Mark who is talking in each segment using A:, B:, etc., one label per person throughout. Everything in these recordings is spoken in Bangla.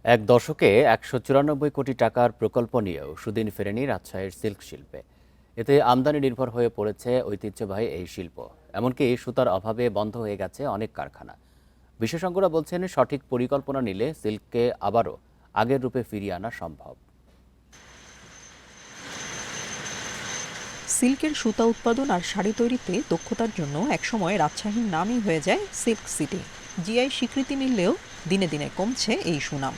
A: এক দশকে ১৯৪ কোটি টাকার প্রকল্প নিয়েও সুদিন ফেরেনি রাজশাহীর সিল্ক শিল্পে। এতে আমদানি নির্ভর হয়ে পড়েছে ঐতিহ্যবাহী এই শিল্প। এমনকি সুতার অভাবে বন্ধ হয়ে গেছে অনেক কারখানা। বিশেষজ্ঞরা বলছেন, সঠিক পরিকল্পনা নিলে সিল্ককে আবারও আগের রূপে ফিরিয়ে আনা সম্ভব।
B: সিল্কের সুতা উৎপাদন আর শাড়ি তৈরিতে দক্ষতার জন্য একসময় রাজশাহীর নামই হয়ে যায় সিল্ক সিটি। জিআই স্বীকৃতি মিললেও দিনে দিনে কমছে এই সুনাম।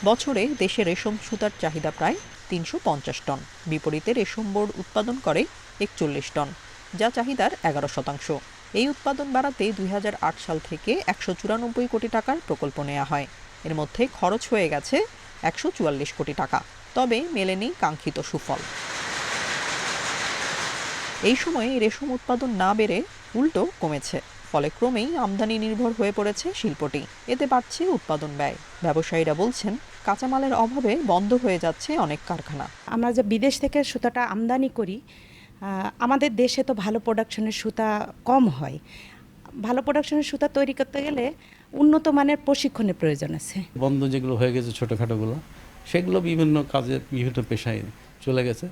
B: বছরে দেশে রেশম সুতার চাহিদা প্রায় ৩৫০ টন। বিপরীতে রেশম বোর্ড উৎপাদন করে ৪১ টন, যা চাহিদার ১১%। এই উৎপাদন বাড়াতে ২০০৮ সাল থেকে ১৯৪ কোটি টাকার প্রকল্প নেওয়া হয়। এর মধ্যে খরচ হয়ে গেছে ১৪৪ কোটি টাকা, তবে মেলেনি কাঙ্ক্ষিত সুফল। এই সময়ে রেশম উৎপাদন না বেড়ে উল্টো কমেছে, ফলে ক্রমেই আমদানি নির্ভর হয়ে পড়েছে শিল্পটি। এতে বাড়ছে উৎপাদন ব্যয়। ব্যবসায়ীরা বলছেন, কাঁচামালের অভাবে বন্ধ হয়ে যাচ্ছে অনেক কারখানা।
C: আমরা যে বিদেশ থেকে সুতাটা আমদানি করি, আমাদের দেশে তো ভালো প্রোডাকশনের সুতা কম হয়। ভালো প্রোডাকশনের সুতা তৈরি করতে গেলে উন্নত মানের প্রশিক্ষণের প্রয়োজন আছে।
D: বন্ধ যেগুলো হয়ে গেছে ছোটোখাটোগুলো, সেগুলো বিভিন্ন কাজে বিভিন্ন পেশায় চলে গেছে।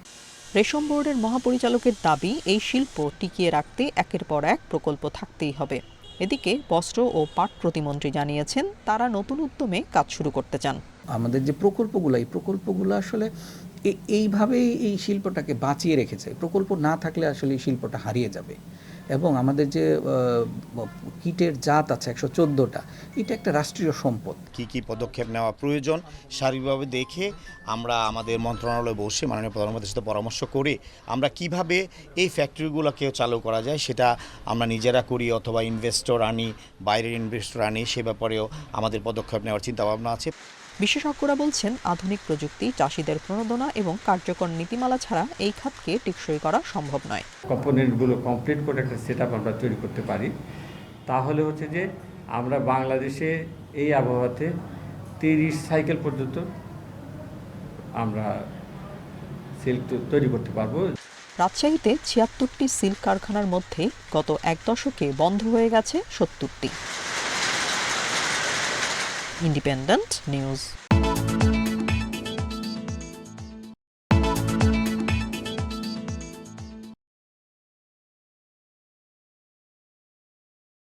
B: রেশম বোর্ডের মহাপরিচালকের দাবি, এই শিল্প টিকিয়ে রাখতে একের পর এক প্রকল্প থাকতেই হবে। এদিকে বস্ত্র ও পাট প্রতিমন্ত্রী জানিয়েছেন, তারা নতুন উদ্যমে কাজ শুরু করতে চান।
E: আমাদের যে প্রকল্পগুলো, এই প্রকল্পগুলো আসলে এইভাবেই এই শিল্পটাকে বাঁচিয়ে রেখেছে। প্রকল্প না থাকলে আসলে এই শিল্পটা হারিয়ে যাবে। এবং আমাদের যে কিটের জাত আছে ১১৪টা, এটা একটা রাষ্ট্রীয় সম্পদ।
F: কি পদক্ষেপ নেওয়া প্রয়োজন সার্বিকভাবে দেখে আমরা আমাদের মন্ত্রণালয়ে বসে মাননীয় প্রধানমন্ত্রীর সাথে পরামর্শ করে আমরা কিভাবে এই ফ্যাক্টরিগুলোকে চালু করা যায়, সেটা আমরা নিজেরা করি অথবা ইনভেস্টর আনি, বাইরের ইনভেস্টর আনি, সে ব্যাপারেও আমাদের পদক্ষেপ নেওয়ার চিন্তাভাবনা আছে।
B: বিশেষজ্ঞরা বলছেন, আধুনিক প্রযুক্তি, চাষিদের প্রণোদনা এবং কার্যকর নীতিমালা ছাড়া এই খাতকে টেকসই করা সম্ভব নয়।
G: কম্পোনেন্টগুলো কমপ্লিট করে একটা সেটআপ আমরা তৈরি করতে পারি, তাহলে হচ্ছে যে আমরা বাংলাদেশে এই আবহাওয়াতে ৩০ সাইকেল পর্যন্ত আমরা সিল্ক তৈরি করতে পারবো।
B: রাজশাহীতে ৭৬টি সিল্ক কারখানার মধ্যে গত এক দশকে বন্ধ হয়ে গেছে ৭০টি। Independent news.